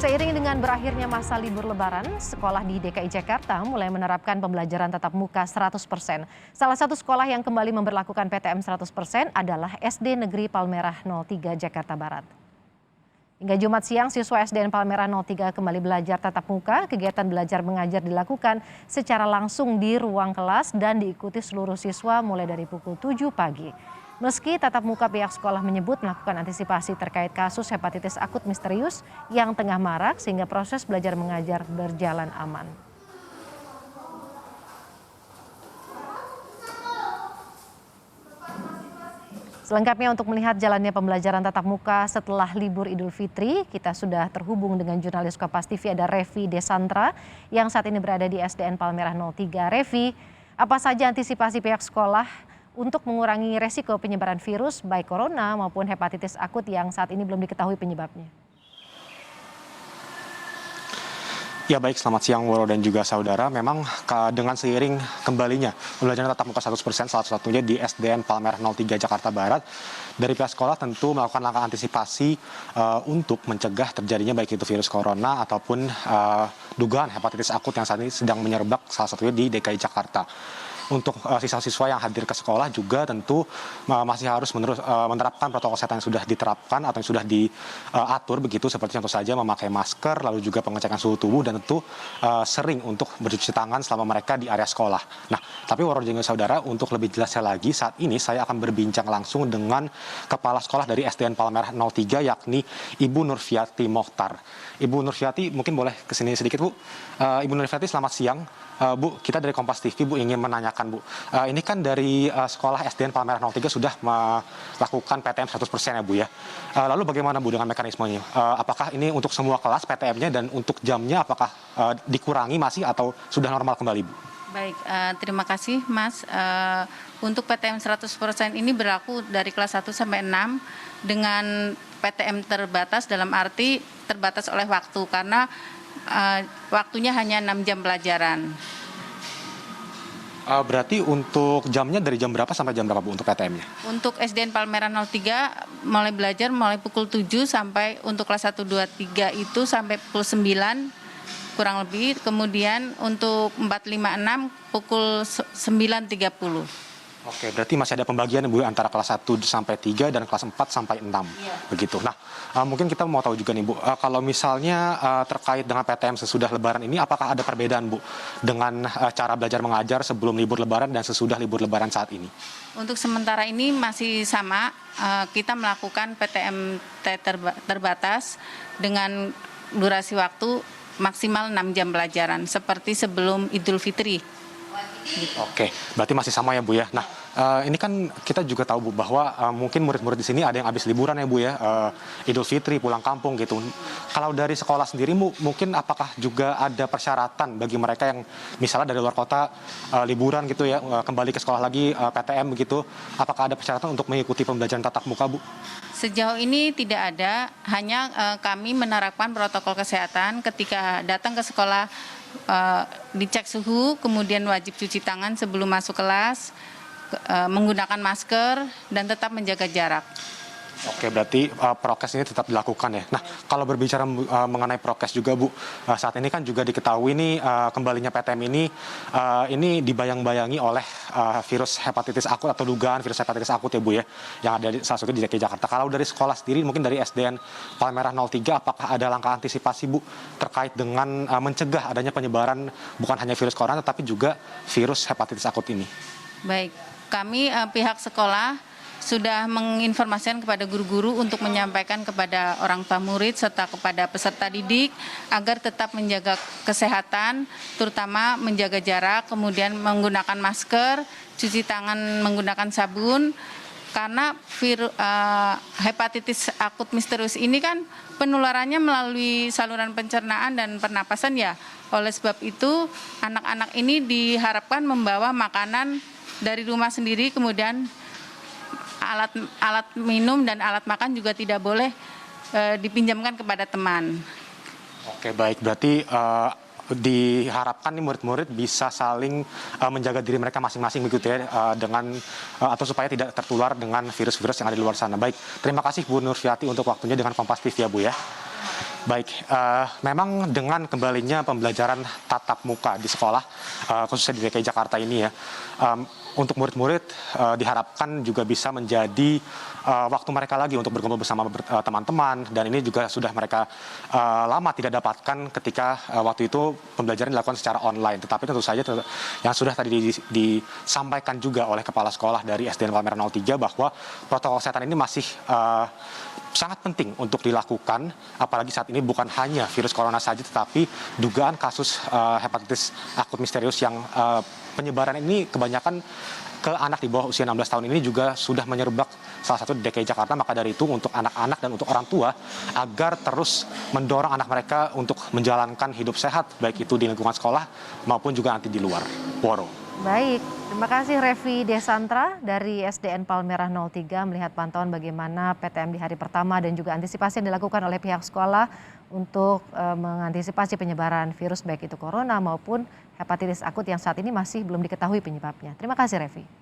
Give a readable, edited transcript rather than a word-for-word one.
Seiring dengan berakhirnya masa libur lebaran, sekolah di DKI Jakarta mulai menerapkan pembelajaran tatap muka 100%. Salah satu sekolah yang kembali memberlakukan PTM 100% adalah SD Negeri Palmerah 03 Jakarta Barat. Hingga Jumat siang, siswa SDN Palmerah 03 kembali belajar tatap muka. Kegiatan belajar mengajar dilakukan secara langsung di ruang kelas dan diikuti seluruh siswa mulai dari pukul 7 pagi. Meski tatap muka, pihak sekolah menyebut melakukan antisipasi terkait kasus hepatitis akut misterius yang tengah marak sehingga proses belajar mengajar berjalan aman. Selengkapnya untuk melihat jalannya pembelajaran tatap muka setelah libur Idul Fitri, kita sudah terhubung dengan jurnalis Kompas TV ada Revi Desantra yang saat ini berada di SDN Palmerah 03. Revi, apa saja antisipasi pihak sekolah untuk mengurangi resiko penyebaran virus baik corona maupun hepatitis akut yang saat ini belum diketahui penyebabnya? Ya baik, selamat siang Woro dan juga saudara. Memang dengan seiring kembalinya pembelajaran tatap muka 100% salah satunya di SDN Palmerah 03 Jakarta Barat, dari pihak sekolah tentu melakukan langkah antisipasi untuk mencegah terjadinya baik itu virus corona ataupun dugaan hepatitis akut yang saat ini sedang menyerbak salah satunya di DKI Jakarta. Untuk siswa-siswa yang hadir ke sekolah juga tentu masih harus menerapkan protokol kesehatan yang sudah diterapkan atau yang sudah diatur begitu, seperti contoh saja memakai masker, lalu juga pengecekan suhu tubuh dan tentu sering untuk bercuci tangan selama mereka di area sekolah. Nah, tapi Waro dan saudara, untuk lebih jelasnya lagi saat ini saya akan berbincang langsung dengan Kepala Sekolah dari SDN Palmerah 03 yakni Ibu Nurfiati Mokhtar. Ibu Nurfiati, mungkin boleh kesini sedikit Bu. Ibu Nurfiati, selamat siang. Bu, kita dari Kompas TV, Bu, ingin menanyakan, Bu. Ini kan dari sekolah SDN Palmerah 03 sudah melakukan PTM 100% ya, Bu ya. Lalu bagaimana, Bu, dengan mekanismenya? Apakah ini untuk semua kelas PTM-nya dan untuk jamnya apakah dikurangi masih atau sudah normal kembali, Bu? Baik, terima kasih Mas. Untuk PTM 100% ini berlaku dari kelas 1 sampai 6 dengan PTM terbatas dalam arti terbatas oleh waktu karena waktunya hanya 6 jam pelajaran. Berarti untuk jamnya dari jam berapa sampai jam berapa, Bu, untuk PTM-nya? Untuk SDN Palmerah 03 mulai belajar mulai pukul 7 sampai untuk kelas 1, 2, 3 itu sampai pukul 9 kurang lebih. Kemudian untuk 4, 5, 6 pukul 9.30. Oke, berarti masih ada pembagian, Bu, antara kelas 1 sampai 3 dan kelas 4 sampai 6. Ya. Begitu. Nah, mungkin kita mau tahu juga nih, Bu, kalau misalnya terkait dengan PTM sesudah Lebaran ini, apakah ada perbedaan, Bu, dengan cara belajar mengajar sebelum libur Lebaran dan sesudah libur Lebaran saat ini? Untuk sementara ini masih sama, kita melakukan PTM terbatas dengan durasi waktu maksimal 6 jam pelajaran, seperti sebelum Idul Fitri. Oke, berarti masih sama ya, Bu ya. Nah, ini kan kita juga tahu, Bu, bahwa mungkin murid-murid di sini ada yang habis liburan ya, Bu ya, Idul Fitri, pulang kampung gitu. Kalau dari sekolah sendiri, Bu, mungkin apakah juga ada persyaratan bagi mereka yang misalnya dari luar kota liburan gitu ya, kembali ke sekolah lagi PTM begitu, apakah ada persyaratan untuk mengikuti pembelajaran tatap muka, Bu? Sejauh ini tidak ada, hanya kami menerapkan protokol kesehatan ketika datang ke sekolah, dicek suhu, kemudian wajib cuci tangan sebelum masuk kelas, menggunakan masker, dan tetap menjaga jarak. Oke, berarti prokes ini tetap dilakukan ya. Nah, kalau berbicara mengenai prokes juga, Bu, saat ini kan juga diketahui nih kembalinya PTM ini dibayang-bayangi oleh virus hepatitis akut atau dugaan virus hepatitis akut ya, Bu ya, yang ada salah satu di DKI Jakarta. Kalau dari sekolah sendiri, mungkin dari SDN Palmerah 03, apakah ada langkah antisipasi, Bu, terkait dengan mencegah adanya penyebaran bukan hanya virus corona, tetapi juga virus hepatitis akut ini? Baik, kami pihak sekolah sudah menginformasikan kepada guru-guru untuk menyampaikan kepada orang tua murid serta kepada peserta didik agar tetap menjaga kesehatan, terutama menjaga jarak, kemudian menggunakan masker, cuci tangan menggunakan sabun, karena hepatitis akut misterius ini kan penularannya melalui saluran pencernaan dan pernapasan ya. Oleh sebab itu anak-anak ini diharapkan membawa makanan dari rumah sendiri, kemudian alat minum dan alat makan juga tidak boleh dipinjamkan kepada teman. Oke, baik, berarti diharapkan nih murid-murid bisa saling menjaga diri mereka masing-masing begitu ya, dengan atau supaya tidak tertular dengan virus-virus yang ada di luar sana. Baik, terima kasih Bu Nurfiati untuk waktunya dengan Kompas TV ya, Bu ya. Baik, memang dengan kembalinya pembelajaran tatap muka di sekolah, khususnya di DKI Jakarta ini ya, untuk murid-murid diharapkan juga bisa menjadi waktu mereka lagi untuk berkumpul bersama teman-teman, dan ini juga sudah mereka lama tidak dapatkan ketika waktu itu pembelajaran dilakukan secara online. Tetapi tentu saja yang sudah tadi disampaikan juga oleh Kepala Sekolah dari SDN Palmerah 03 bahwa protokol kesehatan ini masih sangat penting untuk dilakukan, apalagi saat ini bukan hanya virus corona saja, tetapi dugaan kasus hepatitis akut misterius yang penyebaran ini kebanyakan ke anak di bawah usia 16 tahun ini juga sudah menyerbak salah satu di DKI Jakarta. Maka dari itu untuk anak-anak dan untuk orang tua agar terus mendorong anak mereka untuk menjalankan hidup sehat, baik itu di lingkungan sekolah maupun juga nanti di luar. Woro. Baik, terima kasih Revi Desantra dari SDN Palmerah 03 melihat pantauan bagaimana PTM di hari pertama dan juga antisipasi yang dilakukan oleh pihak sekolah untuk mengantisipasi penyebaran virus baik itu corona maupun hepatitis akut yang saat ini masih belum diketahui penyebabnya. Terima kasih Revi.